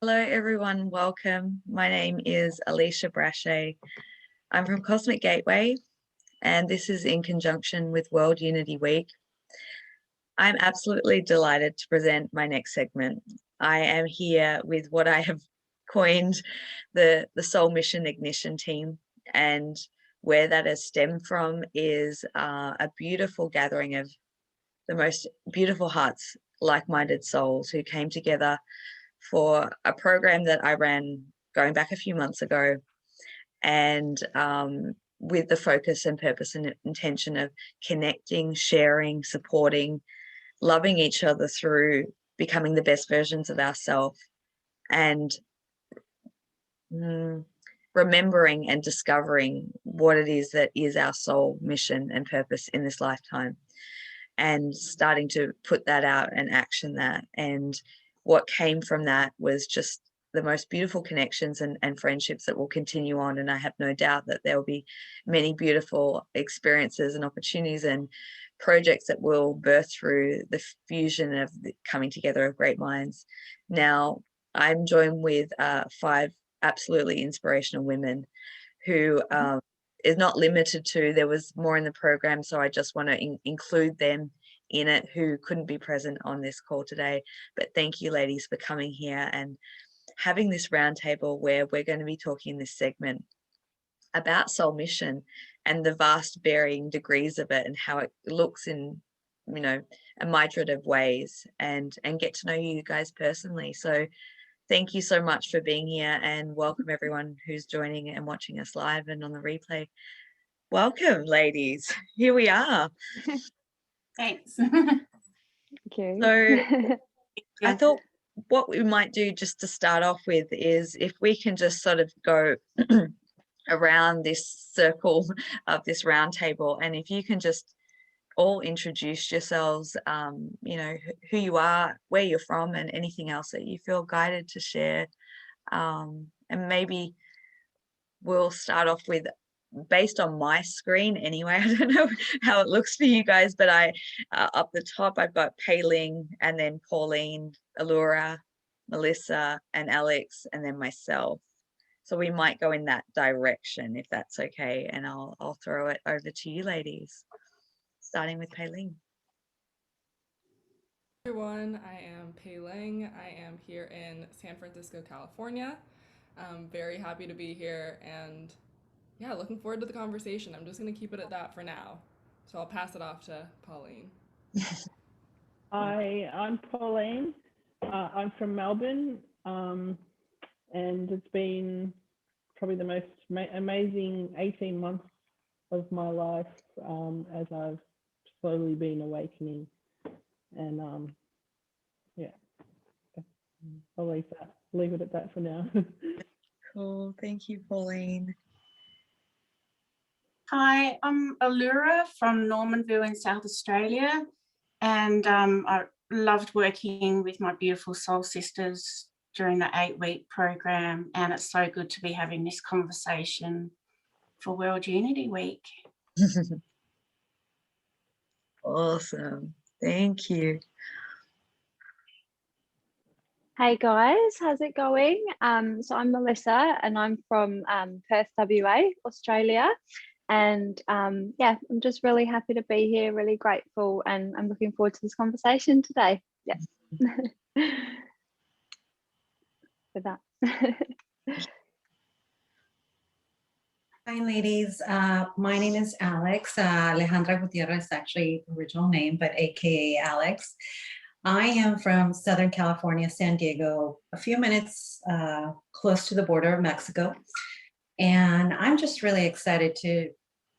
Hello everyone, welcome. My name is Alisha Braché. I'm from Cosmic Gateway and this is in conjunction with World Unity Week. I'm absolutely delighted to present my next segment. I am here with what I have coined the Soul Mission Ignition team, and where that has stemmed from is a beautiful gathering of the most beautiful hearts, like-minded souls who came together for a program that I ran going back a few months ago, and with the focus and purpose and intention of connecting, sharing, supporting, loving each other through becoming the best versions of ourselves, and remembering and discovering what it is that is our soul mission and purpose in this lifetime, and starting to put that out and action that. And what came from that was just the most beautiful connections and friendships that will continue on. And I have no doubt that there will be many beautiful experiences and opportunities and projects that will birth through the fusion of the coming together of great minds. Now, I'm joined with 5 absolutely inspirational women who is not limited to, there was more in the program, so I just want to include them in it who couldn't be present on this call today. But thank you ladies for coming here and having this roundtable where we're going to be talking in this segment about soul mission and the vast varying degrees of it and how it looks in, you know, a myriad of ways, and get to know you guys personally. So thank you so much for being here, and welcome everyone who's joining and watching us live and on the replay. Welcome, ladies. Here we are. Thanks. Okay. So I thought what we might do just to start off with is if we can just sort of go around this circle of this round table, and if you can just all introduce yourselves, you know, who you are, where you're from, and anything else that you feel guided to share. And maybe we'll start off with, based on my screen anyway, I don't know how it looks for you guys, but I up the top I've got Pei-Ling, and then Pauline, Allura, Melissa, and Alex, and then myself. So we might go in that direction if that's okay, and I'll throw it over to you ladies, starting with Pei-Ling. Everyone, I am Pei-Ling. I am here in San Francisco, California. I'm very happy to be here, and yeah, looking forward to the conversation. I'm just going to keep it at that for now. So I'll pass it off to Pauline. I'm Pauline. I'm from Melbourne, and it's been probably the most amazing 18 months of my life, as I've slowly been awakening. And yeah, I'll leave it at that for now. Cool, thank you, Pauline. Hi, I'm Allura from Normanville in South Australia, and I loved working with my beautiful soul sisters during the 8-week program, and it's so good to be having this conversation for World Unity Week. Awesome, thank you. Hey guys, how's it going? So I'm Melissa, and I'm from Perth, WA, Australia. And yeah, I'm just really happy to be here, really grateful, and I'm looking forward to this conversation today. Yeah. For that. Hi, ladies. My name is Alex. Alejandra Gutierrez, actually original name, but AKA Alex. I am from Southern California, San Diego, a few minutes close to the border of Mexico. And I'm just really excited to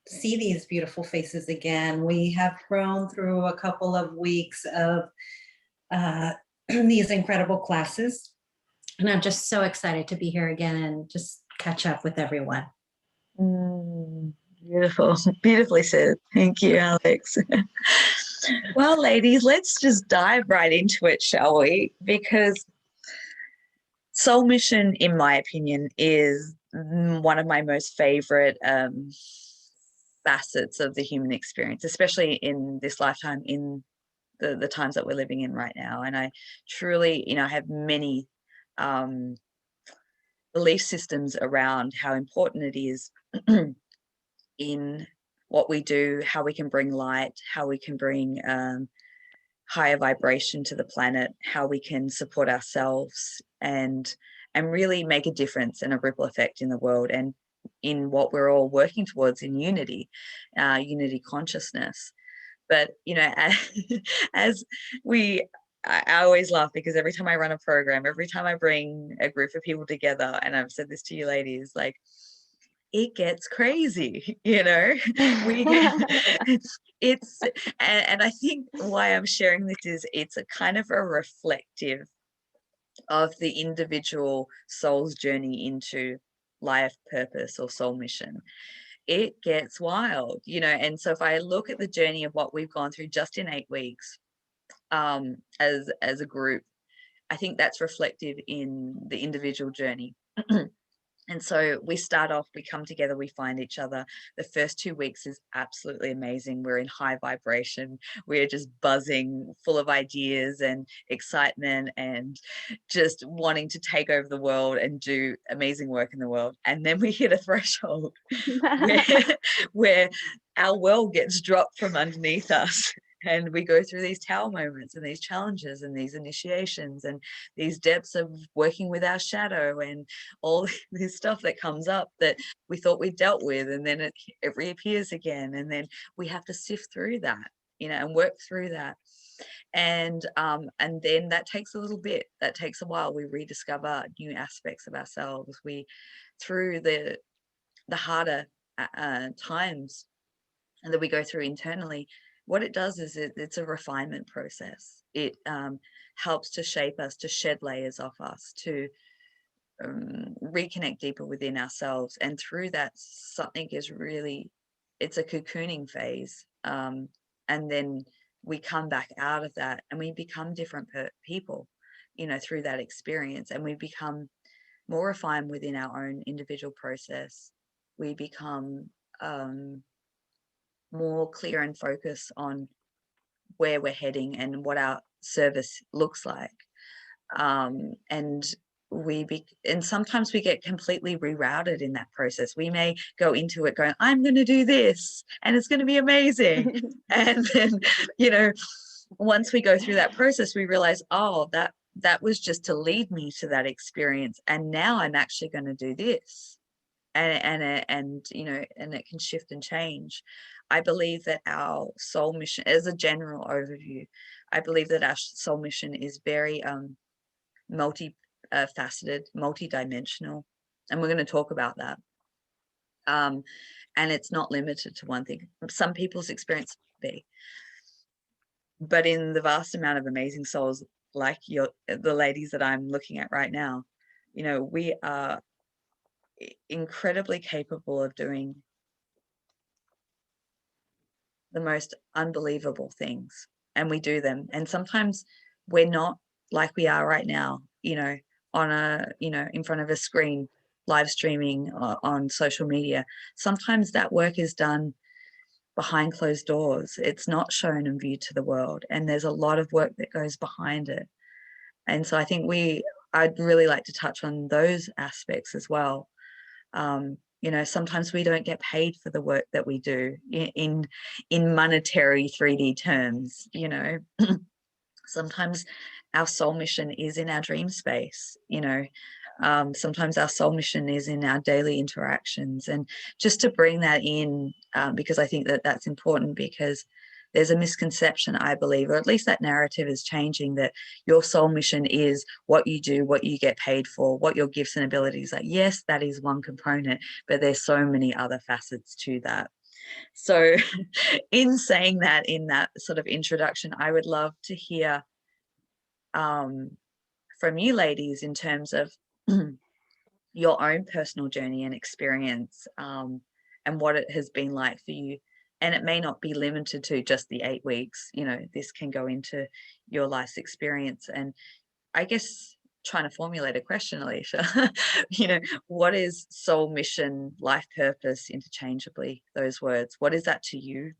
see these beautiful faces again. We have grown through a couple of weeks of these incredible classes. And I'm just so excited to be here again and just catch up with everyone. Beautiful, beautifully said. Thank you, Alex. Well, ladies, let's just dive right into it, shall we? Because soul mission, in my opinion, is one of my most favorite facets of the human experience, especially in this lifetime, in the times that we're living in right now. And I truly, you know, I have many belief systems around how important it is in what we do, how we can bring light, how we can bring higher vibration to the planet, how we can support ourselves and really make a difference and a ripple effect in the world and in what we're all working towards in unity, unity consciousness. But, you know, as I always laugh because every time I run a program, every time I bring a group of people together, and I've said this to you ladies, like, it gets crazy, you know. It's and I think why I'm sharing this is it's a kind of a reflective of the individual soul's journey into life purpose or soul mission. It gets wild, you know. And so if I look at the journey of what we've gone through just in 8 weeks, as a group, I think that's reflective in the individual journey. And so we start off, we come together, we find each other. The first 2 weeks is absolutely amazing. We're in high vibration. We're just buzzing, full of ideas and excitement and just wanting to take over the world and do amazing work in the world. And then we hit a threshold where our world gets dropped from underneath us. And we go through these tower moments and these challenges and these initiations and these depths of working with our shadow and all this stuff that comes up that we thought we dealt with, and then it reappears again, and then we have to sift through that, you know, and work through that. And then that takes a little bit, that takes a while. We rediscover new aspects of ourselves. We, through the harder times that we go through internally, what it does is it's a refinement process. It helps to shape us, to shed layers off us, to reconnect deeper within ourselves. And through that, something is really, it's a cocooning phase. And then we come back out of that and we become different people, you know, through that experience. And we become more refined within our own individual process. We become more clear and focused on where we're heading and what our service looks like. And sometimes we get completely rerouted in that process. We may go into it going, I'm going to do this and it's going to be amazing. And then, you know, once we go through that process, we realize, oh, that was just to lead me to that experience. And now I'm actually going to do this. And you know, and it can shift and change. I believe that our soul mission, as a general overview, I believe that our soul mission is very multi-faceted, multi-dimensional, and we're going to talk about that. And it's not limited to one thing. Some people's experience be, but in the vast amount of amazing souls like the ladies that I'm looking at right now, you know, we are incredibly capable of doing the most unbelievable things, and we do them. And sometimes we're not like we are right now, you know, on a, you know, in front of a screen, live streaming on social media. Sometimes that work is done behind closed doors. It's not shown and viewed to the world, and there's a lot of work that goes behind it. And so I think I'd really like to touch on those aspects as well. You know, sometimes we don't get paid for the work that we do in monetary 3D terms, you know. Sometimes our soul mission is in our dream space, you know. Sometimes our soul mission is in our daily interactions. And just to bring that in, because I think that that's important, because there's a misconception, I believe, or at least that narrative is changing, that your soul mission is what you do, what you get paid for, what your gifts and abilities are. Yes, that is one component, but there's so many other facets to that. So in saying that, in that sort of introduction, I would love to hear from you ladies in terms of your own personal journey and experience, and what it has been like for you. And it may not be limited to just the 8 weeks, you know, this can go into your life's experience. And I guess trying to formulate a question, Alisha, you know, what is soul mission, life purpose, interchangeably, those words? What is that to you?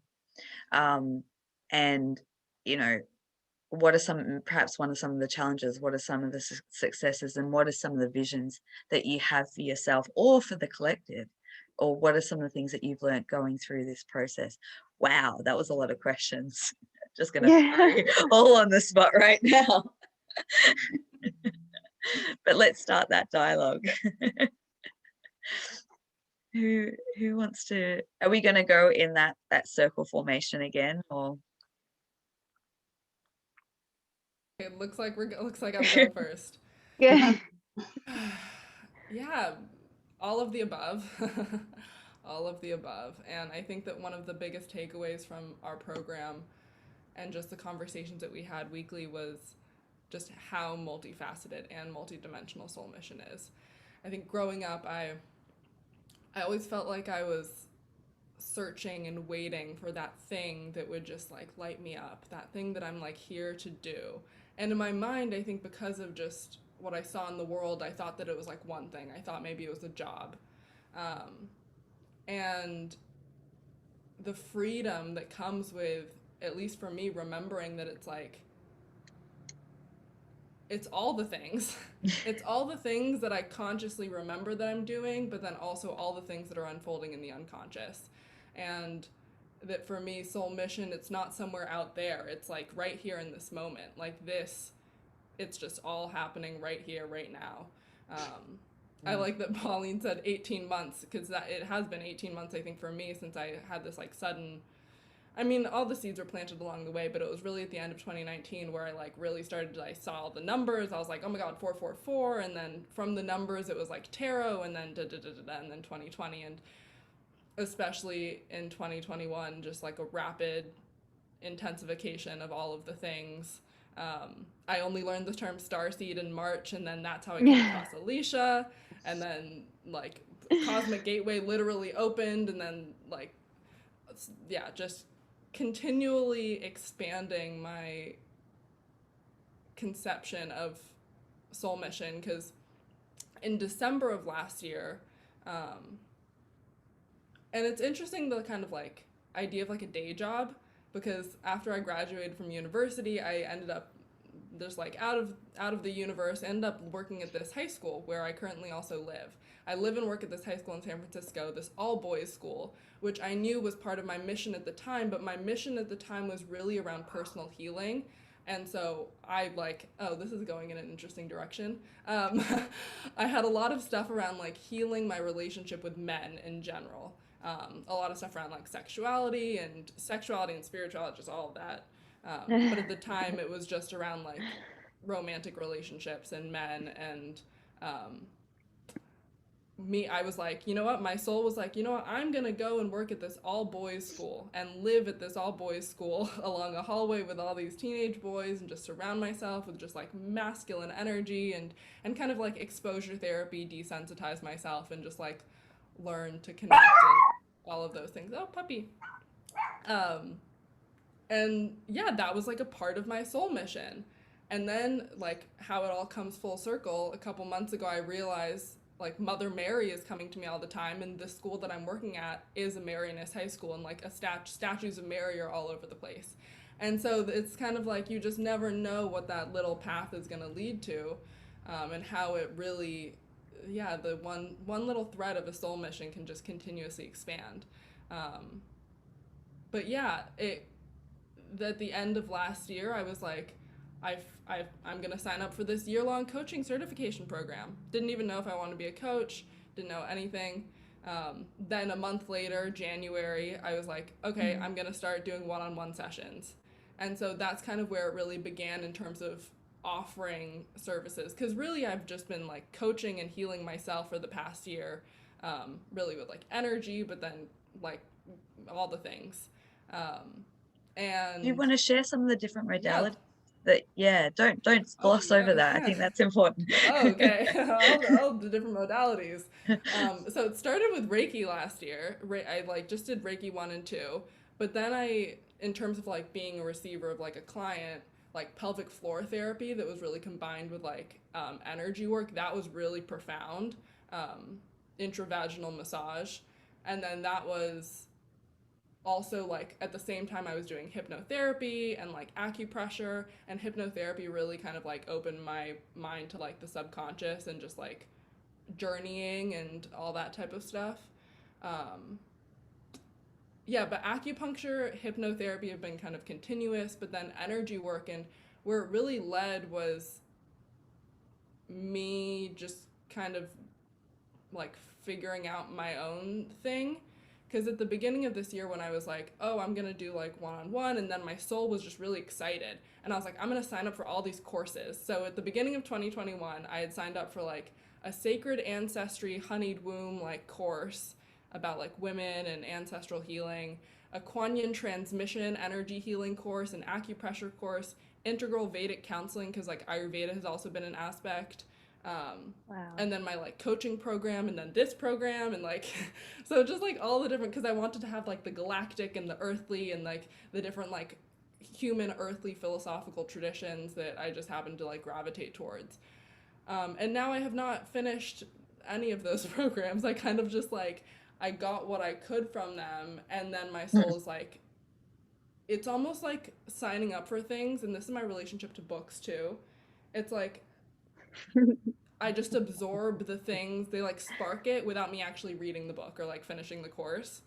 And, you know, what are perhaps some of the challenges, what are some of the successes, and what are some of the visions that you have for yourself or for the collective? Or what are some of the things that you've learned going through this process? Wow, that was a lot of questions. Just going to throw you all on the spot right now. But let's start that dialogue. Who wants to, are we going to go in that circle formation again, or? It looks like I'm going first. Yeah. Yeah, all of the above. All of the above. And I think that one of the biggest takeaways from our program and just the conversations that we had weekly was just how multifaceted and multidimensional Soul Mission is. I think growing up, I always felt like I was searching and waiting for that thing that would just like light me up, that thing that I'm like here to do. And in my mind, I think because of just what I saw in the world, I thought that it was like one thing. I thought maybe it was a job. And the freedom that comes with, at least for me, remembering that it's like, it's all the things. It's all the things that I consciously remember that I'm doing, but then also all the things that are unfolding in the unconscious. And that for me, Soul Mission, it's not somewhere out there. It's like right here in this moment. Like this, it's just all happening right here, right now. I like that Pauline said 18 months, because it has been 18 months, I think, for me since I had this like sudden, I mean, all the seeds were planted along the way, but it was really at the end of 2019 where I like really started, I saw all the numbers. I was like, oh my God, 444. And then from the numbers, it was like tarot, and then and then 2020. And especially in 2021, just like a rapid intensification of all of the things. I only learned the term starseed in March, and then that's how I came across Alisha. And then like Cosmic Gateway literally opened, and then like, yeah, just continually expanding my conception of Soul Mission. Because in December of last year, and it's interesting, the kind of like idea of like a day job, because after I graduated from university, I ended up just like out of the universe, ended up working at this high school where I currently also live. I live and work at this high school in San Francisco, this all-boys school, which I knew was part of my mission at the time, but my mission at the time was really around personal healing. And so I like, oh, this is going in an interesting direction. I had a lot of stuff around like healing my relationship with men in general. A lot of stuff around like sexuality and spirituality, just all of that. But at the time it was just around like romantic relationships and men, and I was like, you know what, my soul was like, you know what, I'm gonna go and work at this all boys school and live at this all boys school along a hallway with all these teenage boys, and just surround myself with just like masculine energy and kind of like exposure therapy, desensitize myself, and just like learn to connect and all of those things. Oh, puppy. And yeah, that was like a part of my soul mission. And then like how it all comes full circle, a couple months ago I realized like Mother Mary is coming to me all the time, and the school that I'm working at is a Marianist high school, and like statues of Mary are all over the place. And so it's kind of like you just never know what that little path is going to lead to, and how it really, yeah, the one little thread of a soul mission can just continuously expand. But yeah, at the end of last year, I was like, I'm going to sign up for this year-long coaching certification program. Didn't even know if I wanted to be a coach, didn't know anything. Then a month later, January, I was like, okay, I'm going to start doing one-on-one sessions. And so that's kind of where it really began in terms of offering services. Because really, I've just been like coaching and healing myself for the past year, really with like energy, but then like all the things. And Do you want to share some of the different modalities? Don't gloss over that. I think that's important. Oh, okay. all the different modalities. So it started with Reiki last year. I like just did Reiki 1 and 2, but then in terms of like being a receiver of like a client, like pelvic floor therapy that was really combined with like energy work, that was really profound. Intravaginal massage, and then that was also like at the same time I was doing hypnotherapy and like acupressure, and hypnotherapy really kind of like opened my mind to like the subconscious and just like journeying and all that type of stuff. Yeah, but acupuncture, hypnotherapy have been kind of continuous, but then energy work, and where it really led was me just kind of like figuring out my own thing. Because at the beginning of this year, when I was like, oh, I'm going to do like one-on-one, and then my soul was just really excited. And I was like, I'm going to sign up for all these courses. So at the beginning of 2021, I had signed up for like a sacred ancestry honeyed womb like course about like women and ancestral healing, a Kuan Yin transmission energy healing course, an acupressure course, integral Vedic counseling, because like Ayurveda has also been an aspect. Wow. And then my like coaching program, and then this program, and like so just like all the different, because I wanted to have like the galactic and the earthly and like the different like human earthly philosophical traditions that I just happened to like gravitate towards. And now I have not finished any of those programs. I kind of just like I got what I could from them, and then my soul is like, it's almost like signing up for things, and this is my relationship to books too. It's like I just absorb the things, they like spark it without me actually reading the book or like finishing the course.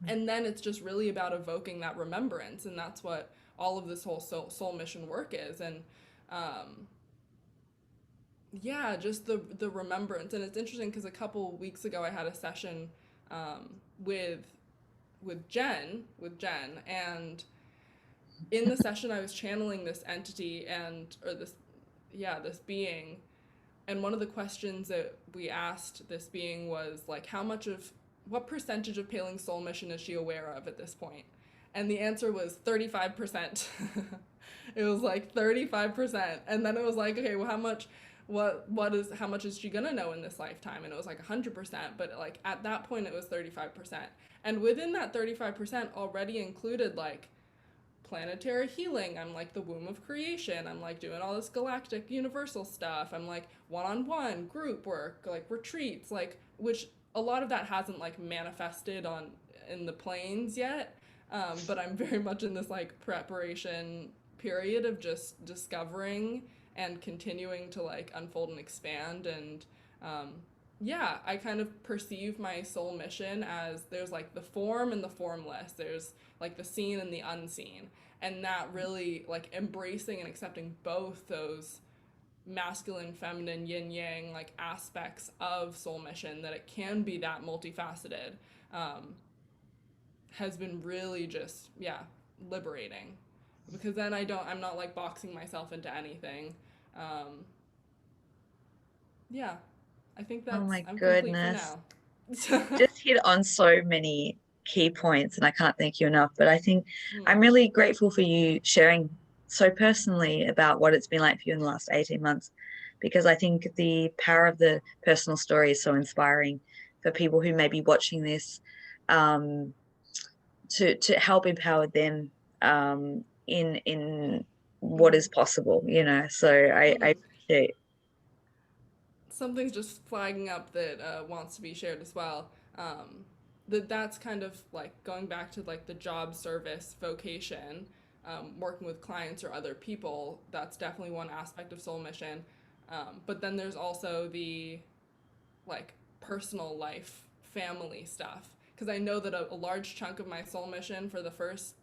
And then it's just really about evoking that remembrance, and that's what all of this whole soul mission work is. And yeah, just the remembrance. And it's interesting because a couple weeks ago I had a session with Jen, and in the session I was channeling this entity this being, and one of the questions that we asked this being was like, what percentage of Pailing's soul mission is she aware of at this point? And the answer was 35%. It was like 35%. And then it was like, okay, well, how much is she gonna know in this lifetime? And it was like 100%, but like at that point it was 35%. And within that 35% already included like planetary healing. I'm like the womb of creation. I'm like doing all this galactic universal stuff. I'm like one-on-one group work, like retreats, like, which a lot of that hasn't like manifested in the planes yet. But I'm very much in this like preparation period of just discovering and continuing to like unfold and expand. And yeah, I kind of perceive my soul mission as there's like the form and the formless. There's like the seen and the unseen. And that really like embracing and accepting both those masculine, feminine, yin yang like aspects of soul mission, that it can be that multifaceted, has been really just, yeah, liberating. Because then I'm not like boxing myself into anything. Yeah, I think that's, Oh my I'm goodness. complete for now. Just hit on so many key points, and I can't thank you enough. But I think I'm really grateful for you sharing so personally about what it's been like for you in the last 18 months, because I think the power of the personal story is so inspiring for people who may be watching this, to help empower them in what is possible, you know. So I appreciate. Something's just flagging up that wants to be shared as well. That's kind of like going back to like the job service vocation, working with clients or other people. That's definitely one aspect of soul mission. But then there's also the like personal life, family stuff. Because I know that a large chunk of my soul mission for the first,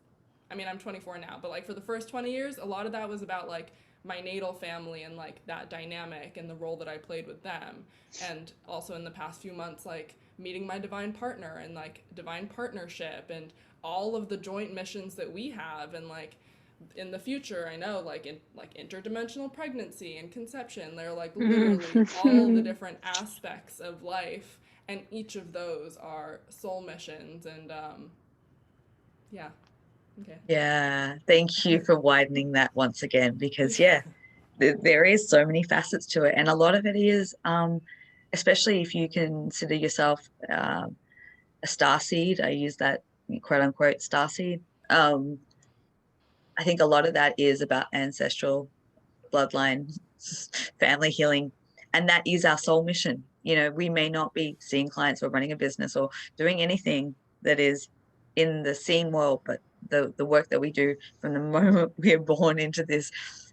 I'm 24 now, but like for the first 20 years, a lot of that was about like my natal family and like that dynamic and the role that I played with them. And also in the past few months, like meeting my divine partner and like divine partnership and all of the joint missions that we have. And like in the future, I know like in like interdimensional pregnancy and conception, they're like literally all the different aspects of life, and each of those are soul missions. And yeah. Okay. Yeah, thank you for widening that once again, because yeah, there is so many facets to it, and a lot of it is, especially if you consider yourself a starseed. I use that quote unquote starseed. I think a lot of that is about ancestral bloodline, family healing, and that is our soul mission. You know, we may not be seeing clients or running a business or doing anything that is in the seen world, but the work that we do from the moment we are born into this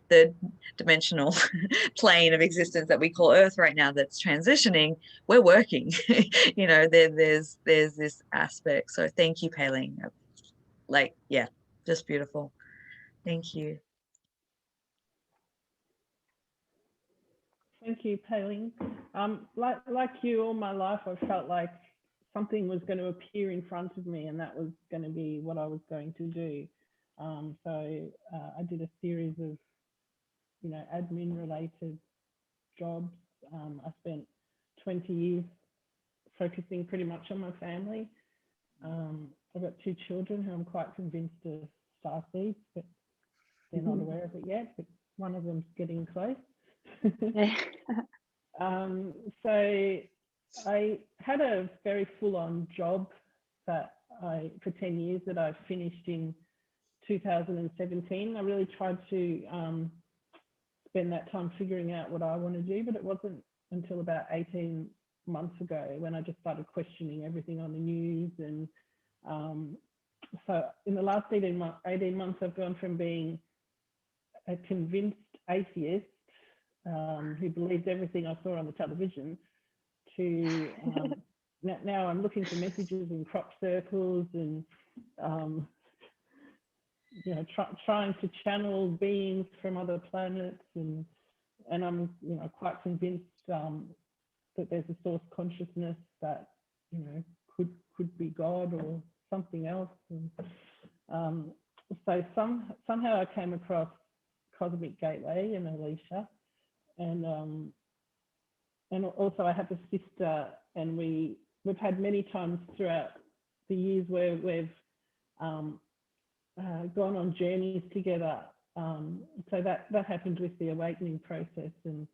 third dimensional plane of existence that we call Earth right now, that's transitioning, we're working. You know, there's this aspect. So thank you, Pei-Ling. Like, yeah, just beautiful. Thank you. Thank you, Pei-Ling. Like you, all my life, I've felt like something was going to appear in front of me, and that was going to be what I was going to do. I did a series of, you know, admin-related jobs. I spent 20 years focusing pretty much on my family. I've got 2 children who I'm quite convinced are starseeds, but they're not aware of it yet. But one of them's getting close. So I had a very full-on job that for 10 years that I finished in 2017. I really tried to spend that time figuring out what I want to do, but it wasn't until about 18 months ago when I just started questioning everything on the news. And so in the last 18 months, I've gone from being a convinced atheist who believed everything I saw on the television to now I'm looking for messages in crop circles and you know, trying to channel beings from other planets, and I'm, you know, quite convinced that there's a source consciousness that, you know, could be God or something else. And so somehow I came across Cosmic Gateway and Alisha, and also I have a sister, and we've had many times throughout the years where we've gone on journeys together. So that happened with the awakening process, and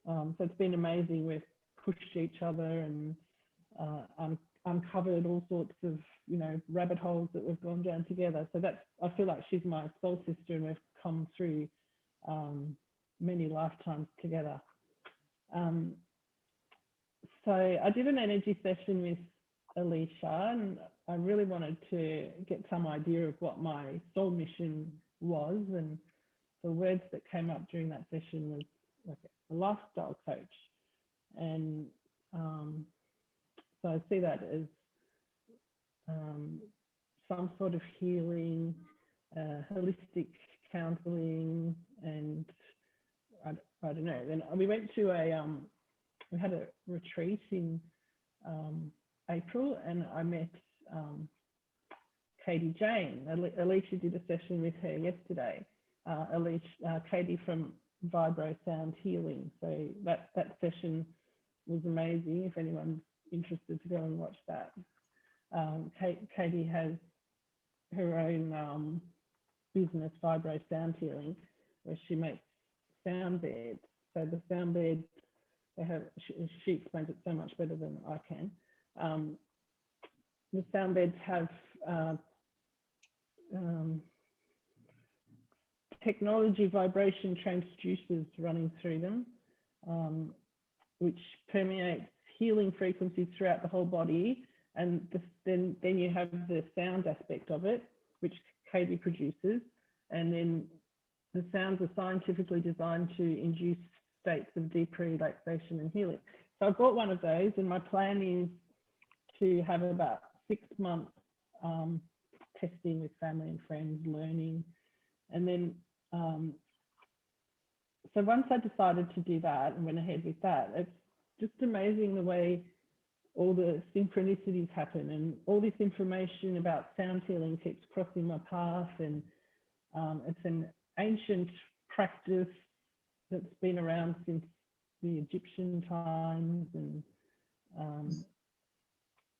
so it's been amazing. We've pushed each other and uncovered all sorts of, you know, rabbit holes that we've gone down together. So that's, I feel like she's my soul sister, and we've come through many lifetimes together. So I did an energy session with Alisha, and I really wanted to get some idea of what my soul mission was, and the words that came up during that session was like a lifestyle coach. And so I see that as some sort of healing, holistic counseling, and I don't know. Then we went to we had a retreat in April, and I met Katie Jane. Alisha did a session with her yesterday. Katie from Vibro Sound Healing. So that session was amazing. If anyone's interested to go and watch that. Katie has her own business, Vibro Sound Healing, where she makes sound beds. So the sound beds, she explains it so much better than I can. The sound beds have technology vibration transducers running through them, which permeates healing frequencies throughout the whole body. And then you have the sound aspect of it, which Katie produces. And then the sounds are scientifically designed to induce states of deep relaxation and healing. So I bought one of those, and my plan is to have about 6 months testing with family and friends, learning. And then, so once I decided to do that and went ahead with that, it's just amazing the way all the synchronicities happen, and all this information about sound healing keeps crossing my path. And it's an ancient practice that's been around since the Egyptian times, and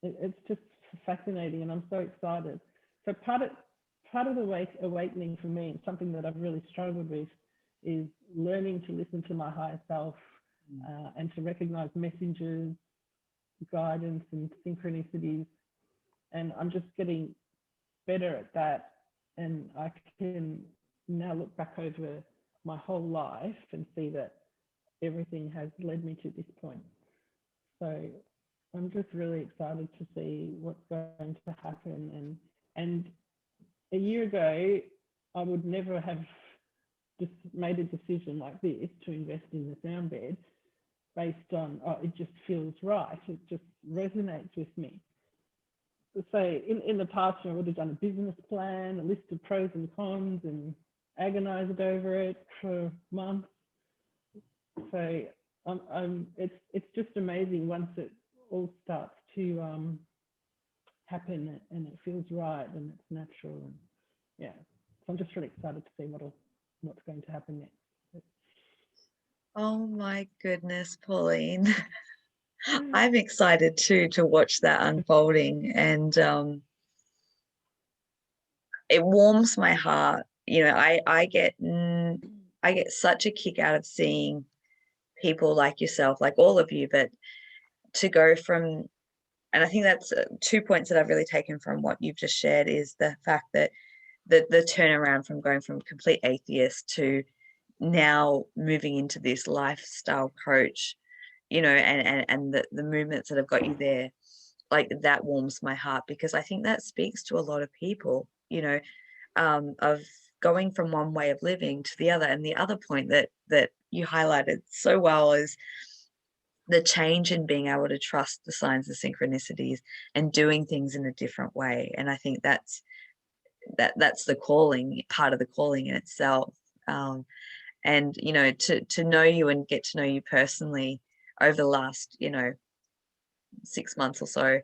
it's just fascinating, and I'm so excited. So part of the awakening for me, and something that I've really struggled with, is learning to listen to my higher self and to recognize messages, guidance, and synchronicities. And I'm just getting better at that, and I can now look back over my whole life and see that everything has led me to this point. So I'm just really excited to see what's going to happen, And a year ago, I would never have just made a decision like this to invest in the sound bed based on, oh, it just feels right. It just resonates with me. So in the past, I would have done a business plan, a list of pros and cons, and agonized over it for months. So it's just amazing once it all starts to happen and it feels right and it's natural. And yeah, so I'm just really excited to see what's going to happen next. Oh my goodness, Pauline. I'm excited too to watch that unfolding, and it warms my heart. You know, I get such a kick out of seeing people like yourself, like all of you, but to go from, and I think that's 2 points that I've really taken from what you've just shared, is the fact that the turnaround from going from complete atheist to now moving into this lifestyle coach, you know, and the movements that have got you there, like that warms my heart, because I think that speaks to a lot of people, you know, of going from one way of living to the other. And the other point that you highlighted so well is the change in being able to trust the signs, the synchronicities, and doing things in a different way. And I think that's the calling, part of the calling in itself. And you know, to know you and get to know you personally over the last, you know, 6 months or so,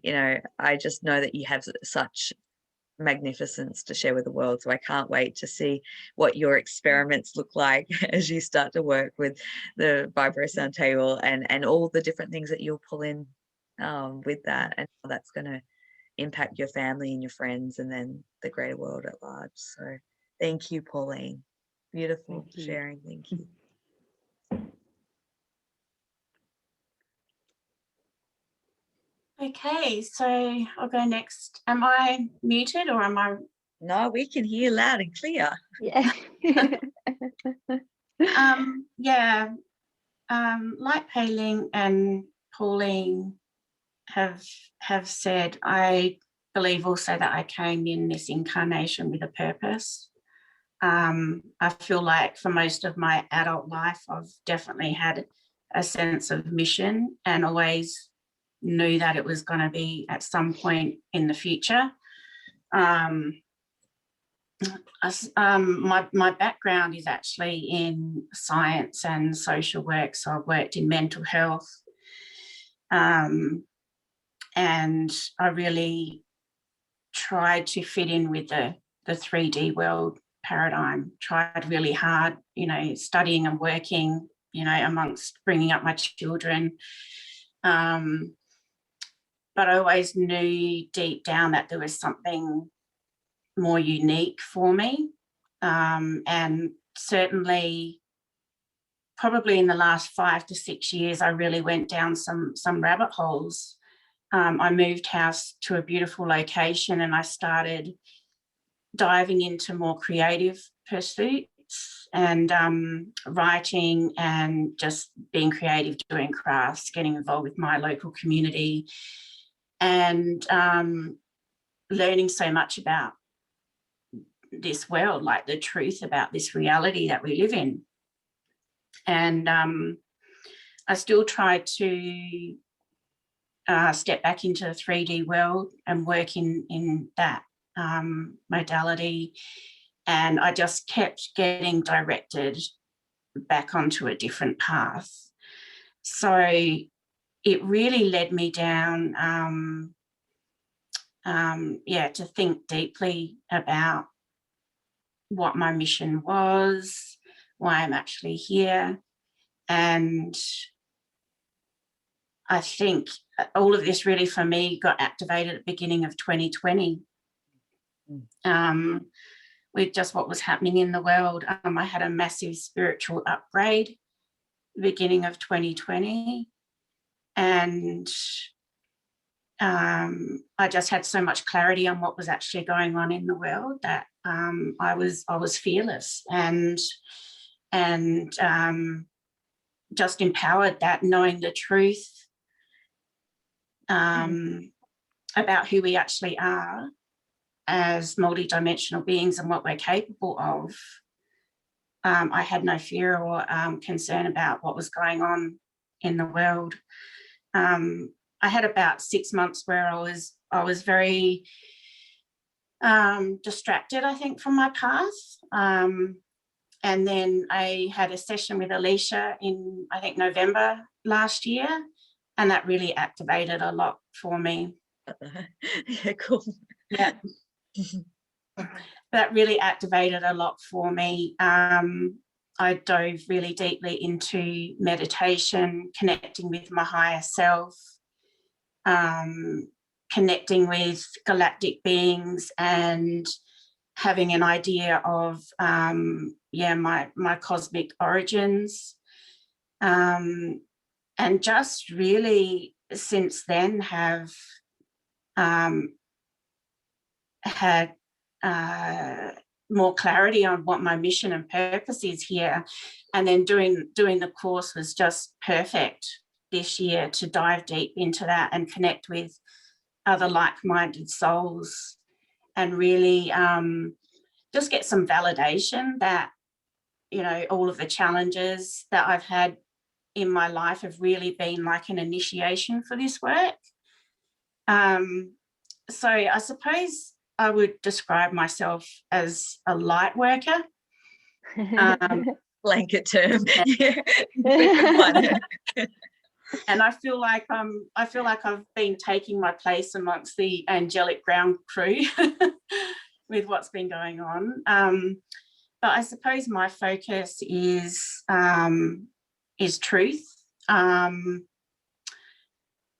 you know, I just know that you have such magnificence to share with the world. So I can't wait to see what your experiments look like as you start to work with the vibro sound table and all the different things that you'll pull in with that, and how that's going to impact your family and your friends and then the greater world at large. So thank you, Pauline. Beautiful Thank you. sharing. Thank you. Okay, so I'll go next. Am I muted or am I? No, we can hear loud and clear. Yeah. Yeah, like Pei-Ling and Pauline have said, I believe also that I came in this incarnation with a purpose. I feel like for most of my adult life, I've definitely had a sense of mission and always knew that it was going to be at some point in the future. My background is actually in science and social work, so I've worked in mental health, and I really tried to fit in with the 3D world paradigm. Tried really hard, you know, studying and working, you know, amongst bringing up my children, but I always knew deep down that there was something more unique for me, and certainly probably in the last 5 to 6 years I really went down some rabbit holes. I moved house to a beautiful location and I started diving into more creative pursuits and writing and just being creative, doing crafts, getting involved with my local community, and learning so much about this world, like the truth about this reality that we live in. And I still try to step back into the 3D world and work in that modality. And I just kept getting directed back onto a different path. So it really led me down, to think deeply about what my mission was, why I'm actually here. And I think all of this really for me got activated at the beginning of 2020. With just what was happening in the world. I had a massive spiritual upgrade beginning of 2020, and I just had so much clarity on what was actually going on in the world that I was fearless and just empowered, that knowing the truth about who we actually are, as multidimensional beings and what we're capable of, I had no fear or concern about what was going on in the world. I had about 6 months where I was very distracted, I think, from my path. And then I had a session with Alisha in, I think, November last year, and that really activated a lot for me. Yeah, cool. Yeah. That really activated a lot for me. I dove really deeply into meditation, connecting with my higher self, connecting with galactic beings, and having an idea of my cosmic origins, and just really since then have had more clarity on what my mission and purpose is here. And then doing the course was just perfect this year to dive deep into that and connect with other like-minded souls, and really just get some validation that, you know, all of the challenges that I've had in my life have really been like an initiation for this work. So I suppose I would describe myself as a light worker. Blanket term. Yeah. And I feel like I've been taking my place amongst the angelic ground crew with what's been going on. But I suppose my focus is truth,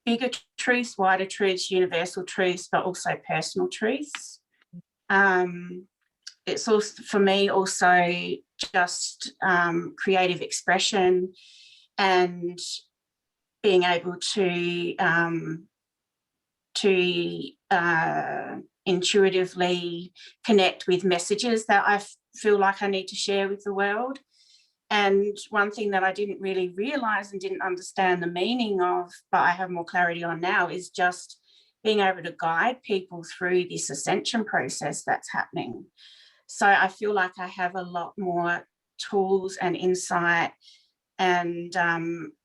bigger truths, wider truths, universal truths, but also personal truths. It's also, for me, also just creative expression and being able to intuitively connect with messages that I feel like I need to share with the world. And one thing that I didn't really realize and didn't understand the meaning of, but I have more clarity on now, is just being able to guide people through this ascension process that's happening. So I feel like I have a lot more tools and insight and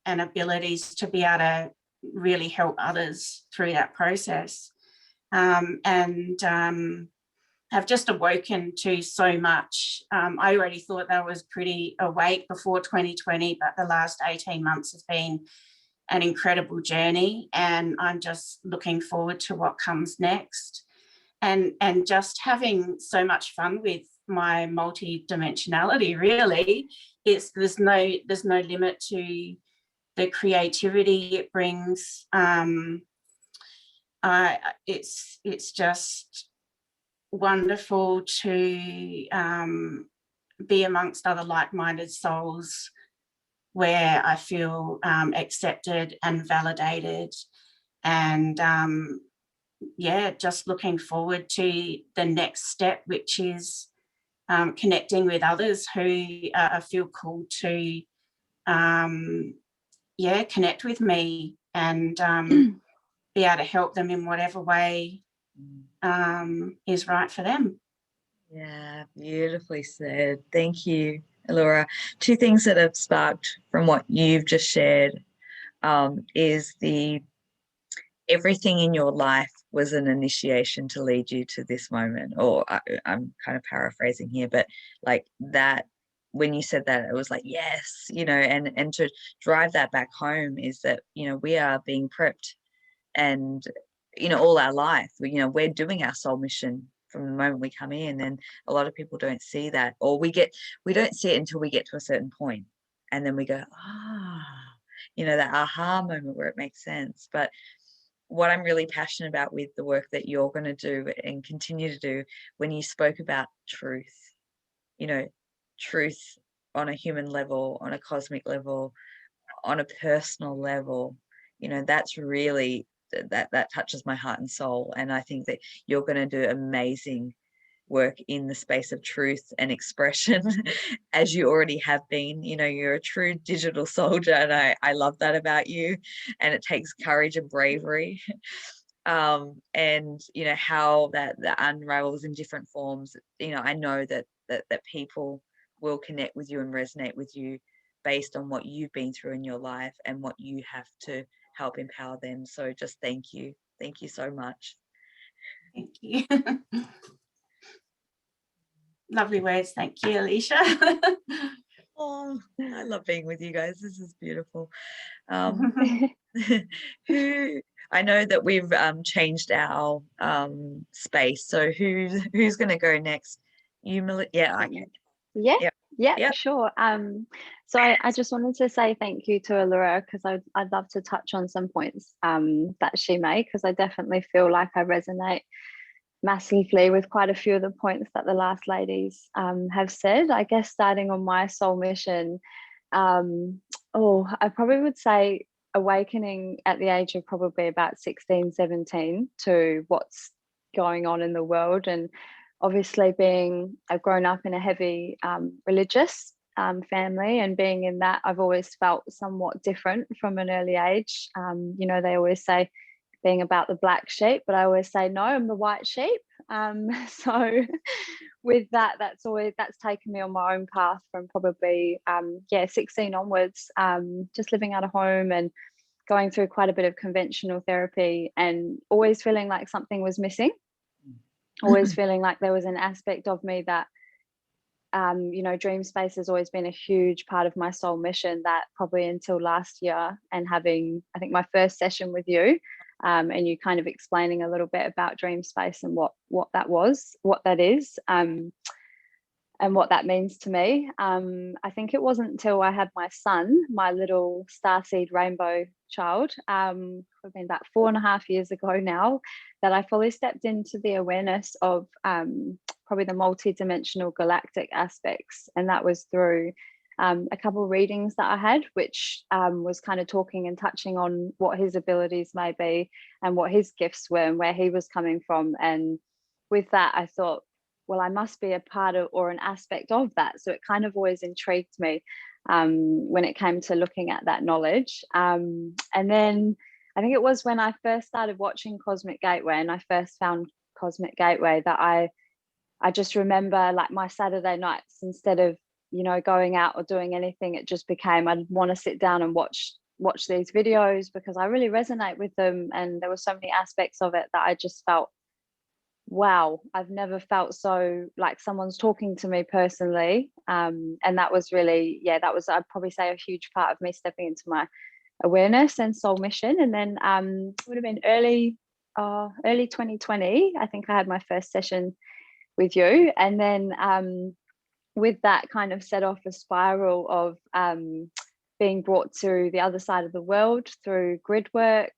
abilities to be able to really help others through that process. And have just awoken to so much. I already thought that I was pretty awake before 2020, but the last 18 months has been an incredible journey, and I'm just looking forward to what comes next, and just having so much fun with my multi-dimensionality. Really, there's no limit to the creativity it brings. It's just wonderful to be amongst other like-minded souls where I feel accepted and validated, and just looking forward to the next step, which is connecting with others who feel called to connect with me and be able to help them in whatever way is right for them. Yeah, beautifully said. Thank you, Laura. Two things that have sparked from what you've just shared is everything in your life was an initiation to lead you to this moment. Or I'm kind of paraphrasing here, but like that, when you said that, it was like, yes, you know, and to drive that back home is that, you know, we are being prepped, and, you know, all our life, you know, we're doing our soul mission from the moment we come in, and a lot of people don't see that, or we don't see it until we get to a certain point, and then we go, you know, that aha moment where it makes sense. But what I'm really passionate about with the work that you're going to do and continue to do, when you spoke about truth, you know, truth on a human level, on a cosmic level, on a personal level, you know, that's really, that touches my heart and soul. And I think that you're going to do amazing work in the space of truth and expression as you already have been. You know, you're a true digital soldier, and I love that about you, and it takes courage and bravery. and you know how that unravels in different forms. You know, I know that people will connect with you and resonate with you based on what you've been through in your life and what you have to help empower them. So just thank you so much. Thank you. Lovely words. Thank you, Alisha. Oh, I love being with you guys. This is beautiful. Who, I know that we've changed our space, so who's going to go next? You, yeah, okay. Yeah, sure. So I just wanted to say thank you to Allura, because I'd love to touch on some points that she made, because I definitely feel like I resonate massively with quite a few of the points that the last ladies have said. I guess starting on my soul mission, I probably would say awakening at the age of probably about 16, 17 to what's going on in the world. And obviously I've grown up in a heavy religious family, and being in that, I've always felt somewhat different from an early age. You know, they always say being about the black sheep, but I always say, no, I'm the white sheep. So with that's taken me on my own path from probably 16 onwards, just living out of home and going through quite a bit of conventional therapy, and always feeling like something was missing, always feeling like there was an aspect of me that you know, dream space has always been a huge part of my soul mission, that probably until last year, and having, I think, my first session with you, and you kind of explaining a little bit about dream space and what that is, and what that means to me. I think it wasn't until I had my son, my little starseed rainbow child, it's been about 4.5 years ago now, that I fully stepped into the awareness of probably the multi-dimensional galactic aspects. And that was through a couple of readings that I had, which was kind of talking and touching on what his abilities may be and what his gifts were and where he was coming from. And with that, I thought, well, I must be a part of or an aspect of that. So it kind of always intrigued me when it came to looking at that knowledge. And then I think it was when I first started watching Cosmic Gateway, and I first found Cosmic Gateway, that I just remember, like, my Saturday nights, instead of, you know, going out or doing anything, it just became, I'd want to sit down and watch these videos because I really resonate with them. And there were so many aspects of it that I just felt, wow, I've never felt so like someone's talking to me personally. And that was really, that was, I'd probably say, a huge part of me stepping into my awareness and soul mission. And then it would have been early 2020, I think I had my first session with you. And then with that, kind of set off a spiral of being brought to the other side of the world through grid work,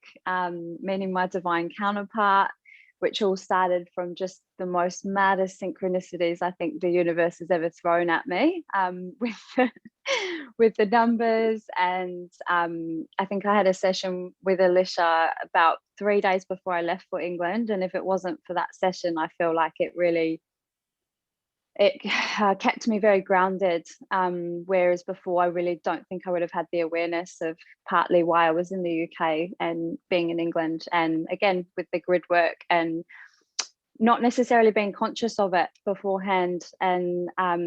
meeting my divine counterpart, which all started from just the most maddest synchronicities I think the universe has ever thrown at me, with the numbers. And I think I had a session with Alisha about 3 days before I left for England. And if it wasn't for that session, I feel like it kept me very grounded, whereas before I really don't think I would have had the awareness of partly why I was in the UK and being in England, and again with the grid work and not necessarily being conscious of it beforehand. And I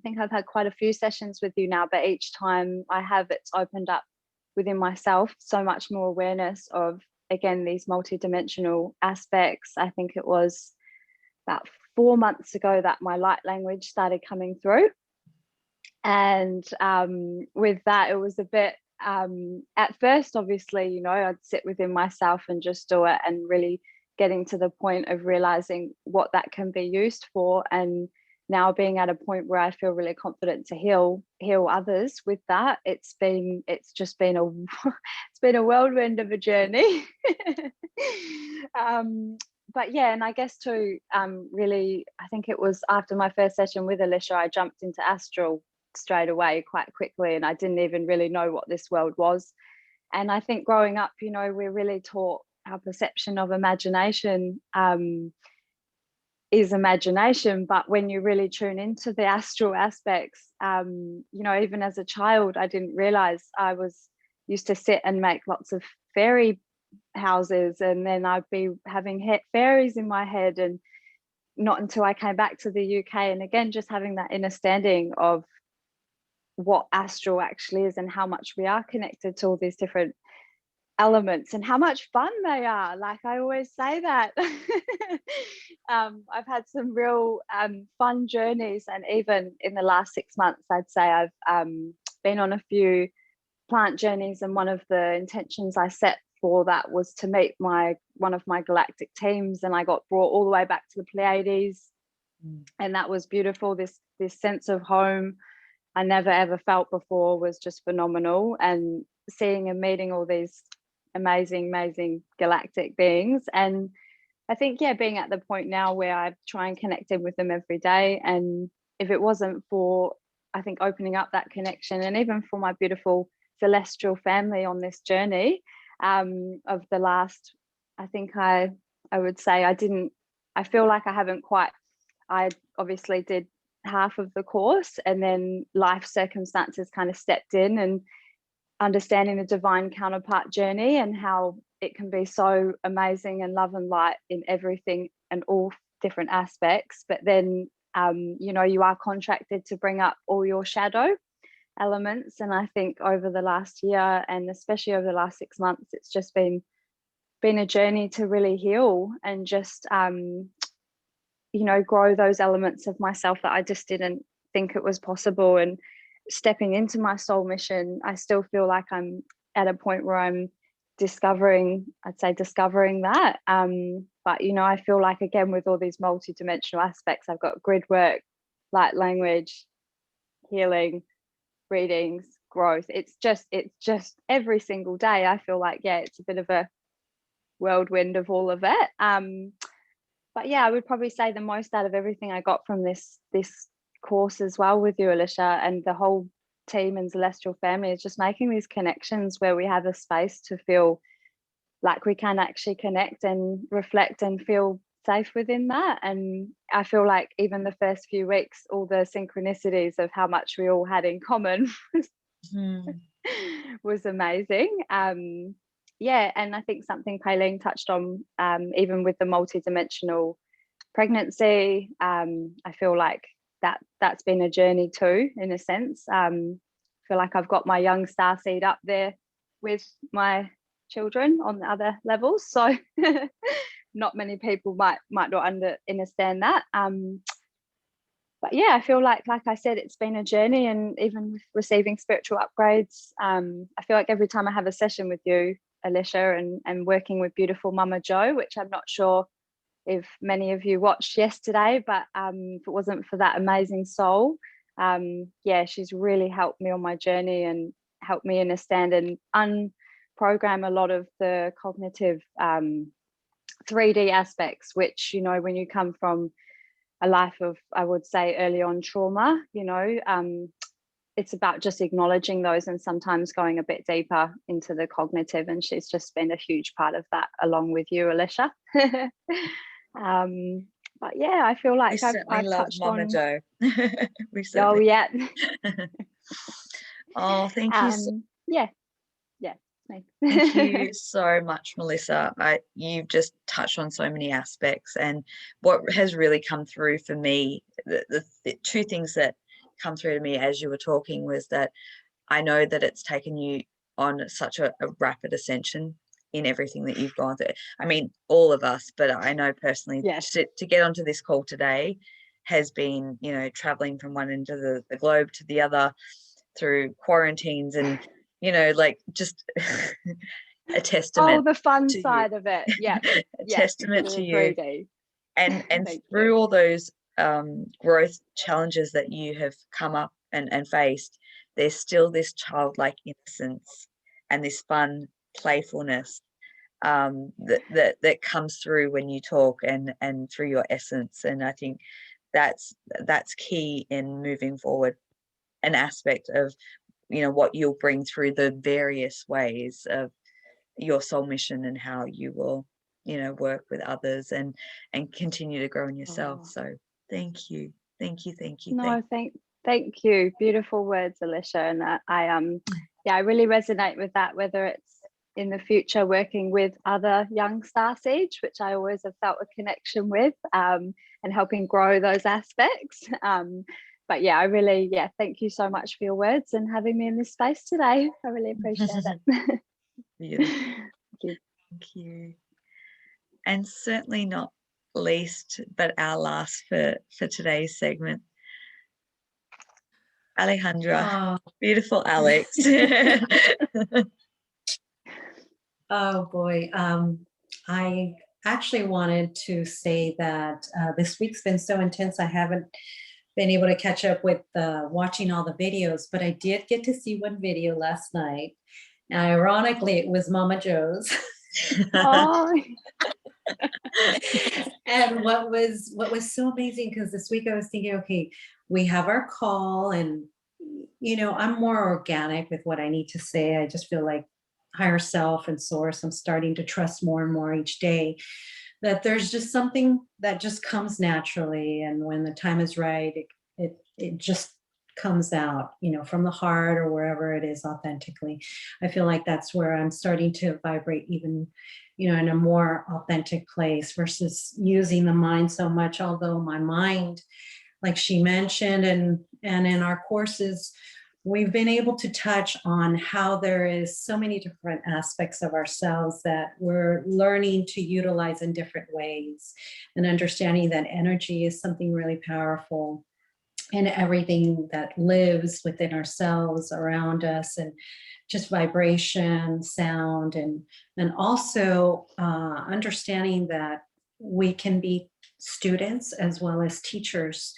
think I've had quite a few sessions with you now, but each time I have, it's opened up within myself so much more awareness of, again, these multidimensional aspects. I think it was about 4 months ago that my light language started coming through. And with that, it was a bit, at first, obviously, you know, I'd sit within myself and just do it, and really getting to the point of realizing what that can be used for. And now being at a point where I feel really confident to heal others with that. It's just been a whirlwind of a journey. But yeah, and I guess too, really, I think it was after my first session with Alisha, I jumped into astral straight away quite quickly, and I didn't even really know what this world was. And I think growing up, you know, we're really taught our perception of imagination is imagination, but when you really tune into the astral aspects, you know, even as a child, I didn't realize I was used to sit and make lots of fairy houses, and then I'd be having fairies in my head, and not until I came back to the UK, and again just having that understanding of what astral actually is and how much we are connected to all these different elements and how much fun they are. Like I always say that. I've had some real fun journeys, and even in the last 6 months I'd say I've been on a few plant journeys, and one of the intentions I set for that was to meet one of my galactic teams, and I got brought all the way back to the Pleiades. And that was beautiful. This sense of home I never ever felt before was just phenomenal, and seeing and meeting all these amazing galactic beings. And I think, yeah, being at the point now where I try and connect in with them every day, and if it wasn't for, I think, opening up that connection, and even for my beautiful celestial family on this journey of the last, I think I would say I feel like I haven't quite, I obviously did half of the course, and then life circumstances kind of stepped in, and understanding the divine counterpart journey and how it can be so amazing and love and light in everything and all different aspects. But then, you know, you are contracted to bring up all your shadow elements. And I think over the last year, and especially over the last 6 months, it's just been a journey to really heal and just, you know, grow those elements of myself that I just didn't think it was possible. And stepping into my soul mission, I still feel like I'm at a point where I'm discovering that. But, you know, I feel like, again, with all these multidimensional aspects, I've got grid work, light language, healing, readings, growth. It's just every single day I feel like, yeah, it's a bit of a whirlwind of all of it. But yeah, I would probably say the most out of everything I got from this course as well with you, Alisha, and the whole team and celestial family, is just making these connections where we have a space to feel like we can actually connect and reflect and feel safe within that. And I feel like even the first few weeks, all the synchronicities of how much we all had in common was amazing. Yeah, and I think something Pei-Ling touched on, even with the multidimensional pregnancy, I feel like that's been a journey too, in a sense. I feel like I've got my young starseed up there with my children on the other levels, so not many people might not understand that. But yeah, I feel like I said, it's been a journey, and even with receiving spiritual upgrades, I feel like every time I have a session with you, Alisha, and working with beautiful Mama Jo, which I'm not sure if many of you watched yesterday, but if it wasn't for that amazing soul, yeah, she's really helped me on my journey and helped me understand and unprogram a lot of the cognitive 3D aspects, which, you know, when you come from a life of, I would say, early on trauma, you know, it's about just acknowledging those and sometimes going a bit deeper into the cognitive, and she's just been a huge part of that, along with you, Alisha. But yeah, I feel like I've touched Mama on Jo. We certainly. Oh yeah. Oh, thank you. Yeah. Thank you so much, Melissa. You've just touched on so many aspects, and what has really come through for me, the two things that come through to me as you were talking, was that I know that it's taken you on such a rapid ascension in everything that you've gone through. I mean, all of us, but I know personally, yes, to get onto this call today has been, you know, traveling from one end of the globe to the other through quarantines, and, you know, like, just a testament. The fun side of it. Yeah. A testament to you. 3D. And through all those growth challenges that you have come up and faced, there's still this childlike innocence and this fun playfulness that comes through when you talk and through your essence. And I think that's key in moving forward, an aspect of, you know, what you'll bring through the various ways of your soul mission and how you will, you know, work with others and continue to grow in yourself. So thank you. No, thank you. Beautiful words, Alisha. And I really resonate with that, whether it's in the future working with other young starseeds, which I always have felt a connection with, and helping grow those aspects. But yeah, I really, thank you so much for your words and having me in this space today. I really appreciate it. Beautiful. Thank you. Thank you. And certainly not least, but our last for today's segment, Alejandra. Oh, Beautiful Alex. oh boy. I actually wanted to say that this week's been so intense. I haven't been able to catch up with watching all the videos, but I did get to see one video last night. And ironically, it was Mama Joe's. Oh, And what was so amazing, because this week I was thinking, okay, we have our call, and I'm more organic with what I need to say. I just feel like higher self and source, I'm starting to trust more and more each day, that there's just something that just comes naturally, and when the time is right, it just comes out, from the heart or wherever it is authentically. I feel like that's where I'm starting to vibrate even, in a more authentic place versus using the mind so much. Although my mind, like she mentioned, and in our courses, we've been able to touch on how there is so many different aspects of ourselves that we're learning to utilize in different ways, and understanding that energy is something really powerful in everything that lives within ourselves, around us, and just vibration, sound, and also understanding that we can be students as well as teachers,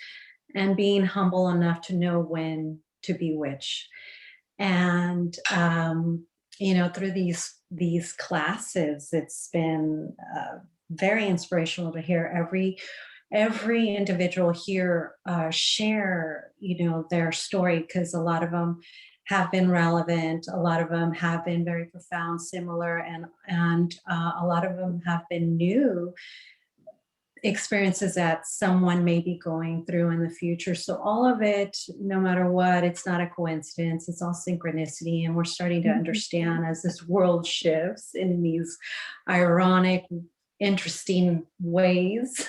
and being humble enough to know when to be which. And through these classes, it's been very inspirational to hear every individual here share their story, because a lot of them have been relevant, a lot of them have been very profound, similar, and a lot of them have been new experiences that someone may be going through in the future. So all of it, no matter what, it's not a coincidence, it's all synchronicity. And we're starting to understand, as this world shifts in these ironic, interesting ways,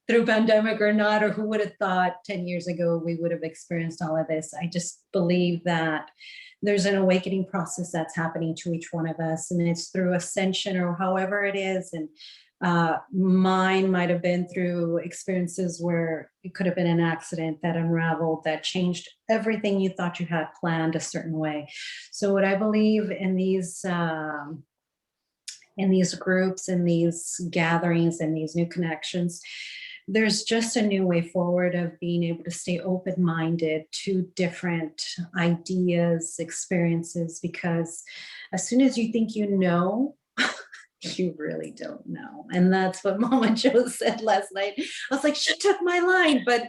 through pandemic or not, or who would have thought 10 years ago we would have experienced all of this. I just believe that there's an awakening process that's happening to each one of us, and it's through ascension or however it is. And mine might have been through experiences where it could have been an accident that unraveled, that changed everything you thought you had planned a certain way. So what I believe in these groups, in these gatherings, and these new connections, there's just a new way forward of being able to stay open-minded to different ideas, experiences, because as soon as you think you know, you really don't know. And that's what Mama Jo said last night. I was like, she took my line, but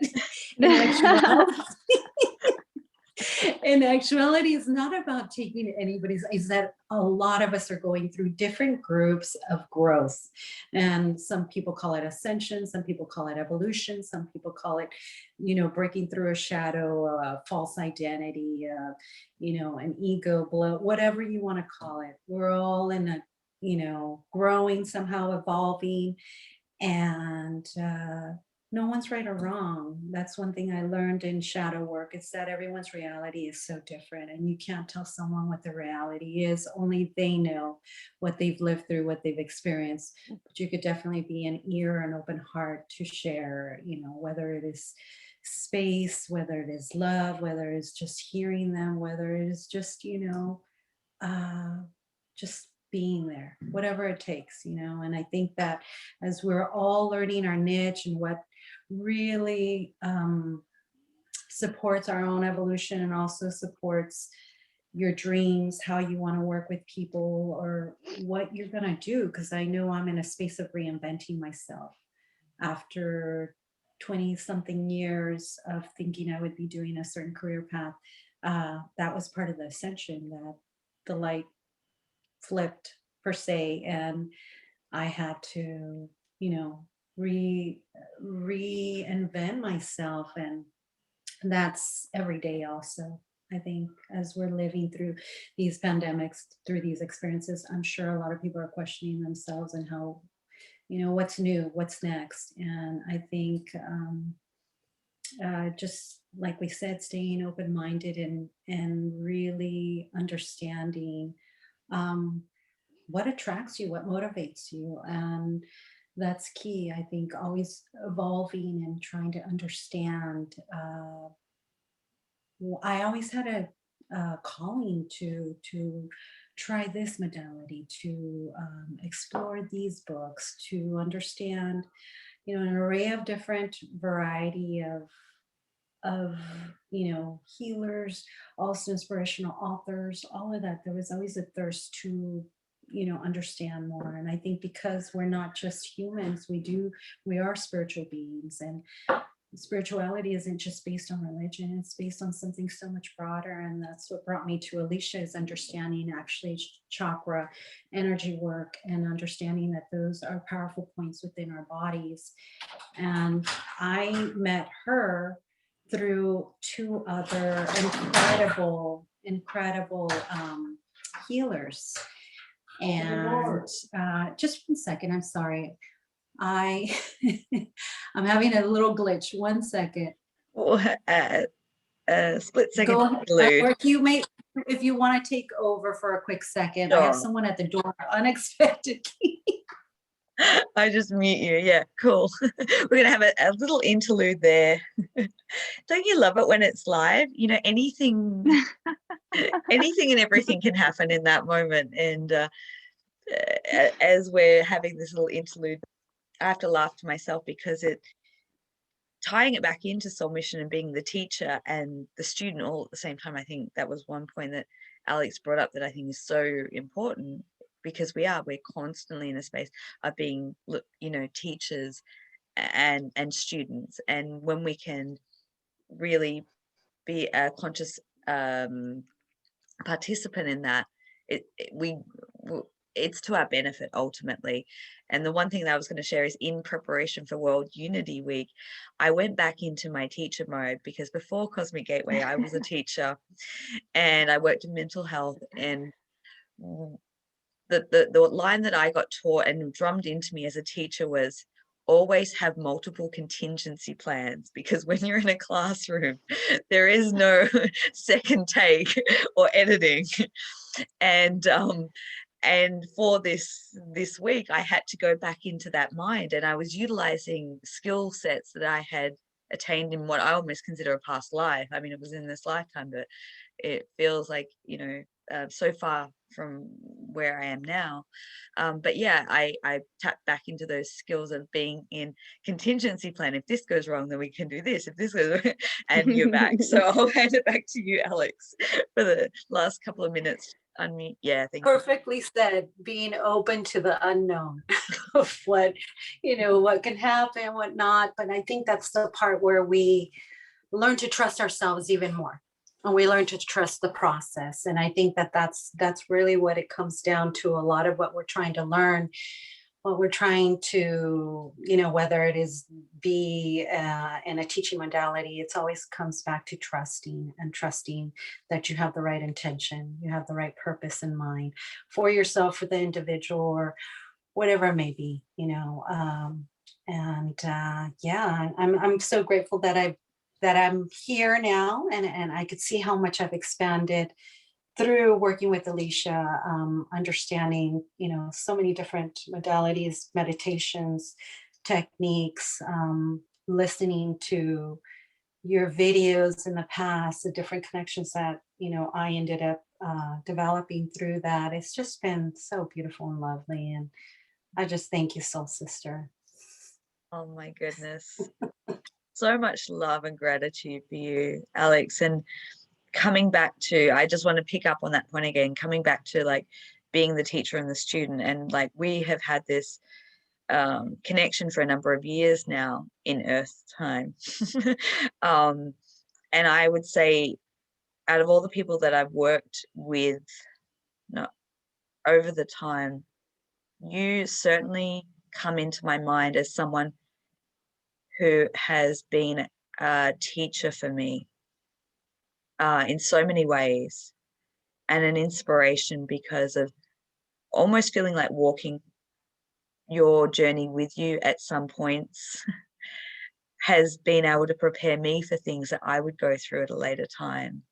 in actuality, it's not about taking anybody's, is that a lot of us are going through different groups of growth. And some people call it ascension, some people call it evolution, some people call it, breaking through a shadow, a false identity, an ego blow, whatever you want to call it. We're all in a, growing, somehow evolving, and no one's right or wrong. That's one thing I learned in shadow work, is that everyone's reality is so different, and you can't tell someone what the reality is. Only they know what they've lived through, what they've experienced. But you could definitely be an ear and open heart to share, whether it is space, whether it is love, whether it's just hearing them, whether it is just, just being there, whatever it takes, and I think that as we're all learning our niche and what really supports our own evolution, and also supports your dreams, how you want to work with people, or what you're going to do, because I know I'm in a space of reinventing myself after 20 something years of thinking I would be doing a certain career path. That was part of the ascension, that the light flipped per se, and I had to reinvent myself, and that's every day also. I think as we're living through these pandemics, through these experiences, I'm sure a lot of people are questioning themselves and how, what's new, what's next. And I think just like we said, staying open-minded and really understanding what attracts you, what motivates you. And that's key. I think always evolving and trying to understand. I always had a calling to try this modality, to explore these books, to understand, an array of different variety of healers, also inspirational authors, all of that. There was always a thirst to understand more. And I think because we're not just humans, we are spiritual beings, and spirituality isn't just based on religion, it's based on something so much broader. And that's what brought me to Alisha, is understanding actually chakra energy work, and understanding that those are powerful points within our bodies. And I met her through two other incredible healers. And just 1 second, I'm sorry. I'm having a little glitch. 1 second. Split second. Go ahead. Or if you want to take over for a quick second. Sure. I have someone at the door, unexpectedly. I just mute you. Yeah, cool. We're going to have a little interlude there. Don't you love it when it's live? Anything and everything can happen in that moment. And as we're having this little interlude, I have to laugh to myself, because tying it back into soul mission and being the teacher and the student all at the same time. I think that was one point that Alex brought up that I think is so important, because we're constantly in a space of being, teachers and students. And when we can really be a conscious participant in that, it's to our benefit ultimately. And the one thing that I was going to share is, in preparation for World Unity Week, I went back into my teacher mode, because before Cosmic Gateway, I was a teacher and I worked in mental health. And the line that I got taught and drummed into me as a teacher was, always have multiple contingency plans, because when you're in a classroom, there is no second take or editing. And for this week, I had to go back into that mind, and I was utilizing skill sets that I had attained in what I almost consider a past life. I mean, it was in this lifetime, but it feels like, so far from where I am now. But yeah, I tapped back into those skills of being in contingency plan. If this goes wrong, then we can do this. If this goes wrong, and you're back. So I'll hand it back to you, Alex, for the last couple of minutes. Unmute. Yeah, thank you. Perfectly said. Being open to the unknown of what can happen, what not. But I think that's the part where we learn to trust ourselves even more, and we learn to trust the process. And I think that's really what it comes down to. A lot of what we're trying to learn, what we're trying to, whether it is be in a teaching modality, it always comes back to trusting that you have the right intention, you have the right purpose in mind for yourself, for the individual, or whatever it may be, I'm so grateful that I'm here now, and I could see how much I've expanded through working with Alisha, understanding, so many different modalities, meditations, techniques, listening to your videos in the past, the different connections that, I ended up developing through that. It's just been so beautiful and lovely. And I just thank you, Soul Sister. Oh my goodness. So much love and gratitude for you, Alex. And coming back to, I just want to pick up on that point again, coming back to like being the teacher and the student. And like, we have had this connection for a number of years now in Earth time. And I would say, out of all the people that I've worked with over the time, you certainly come into my mind as someone who has been a teacher for me. in so many ways, and an inspiration because of almost feeling like walking your journey with you at some points has been able to prepare me for things that I would go through at a later time.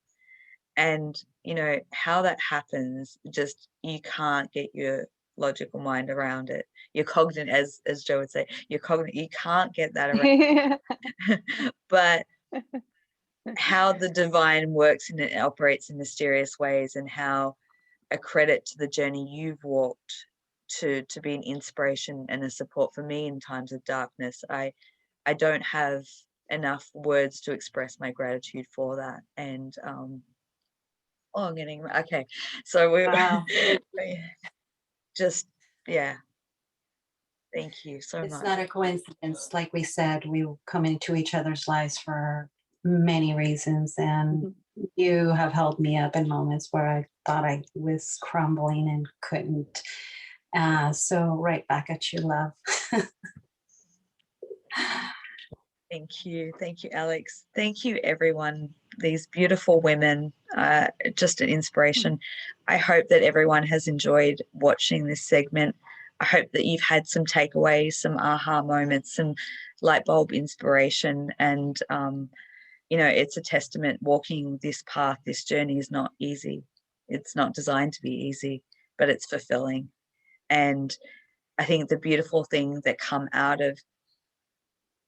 And you know how that happens, just you can't get your logical mind around it. Your cognitive, as Joe would say, your cognitive, you can't get that around. But how the divine works and it operates in mysterious ways, and how a credit to the journey you've walked to be an inspiration and a support for me in times of darkness. I don't have enough words to express my gratitude for that. And oh, I'm getting okay. So we Wow. just, yeah. Thank you so It's much. not a coincidence. Like we said, we come into each other's lives for many reasons. And you have held me up in moments where I thought I was crumbling and couldn't. So right back at you, love. Thank you. Thank you, Alex. Thank you, everyone. These beautiful women, just an inspiration. I hope that everyone has enjoyed watching this segment. I hope that you've had some takeaways, some aha moments, some light bulb inspiration. And, you know, it's a testament. Walking this path, this journey is not easy. It's not designed to be easy, but it's fulfilling. And I think the beautiful thing that come out of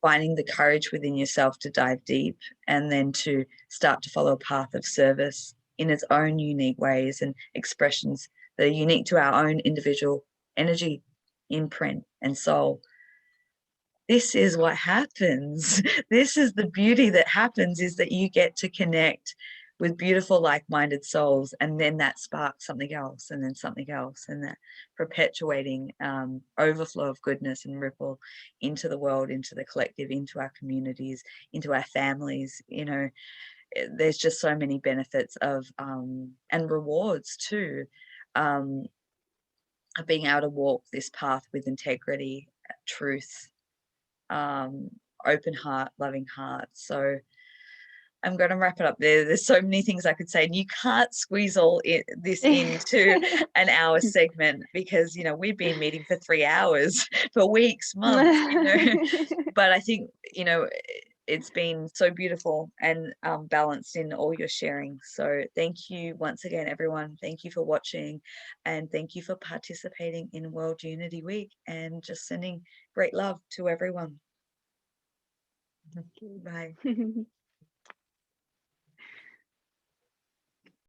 finding the courage within yourself to dive deep and then to start to follow a path of service in its own unique ways and expressions that are unique to our own individual energy, imprint, and soul. This is what happens. This is the beauty that happens, is that you get to connect with beautiful like-minded souls, and then that sparks something else, and then something else, and that perpetuating overflow of goodness and ripple into the world, into the collective, into our communities, into our families. You know, there's just so many benefits of and rewards too, of being able to walk this path with integrity, truth, open heart, loving heart. So I'm going to wrap it up there. There's so many things I could say, and you can't squeeze all this into an hour segment, because, you know, we've been meeting for 3 hours for weeks, months, you know. But I think, you know, it's been so beautiful and balanced in all your sharing. So thank you once again, everyone. Thank you for watching, and thank you for participating in World Unity Week, and just sending great love to everyone. Bye.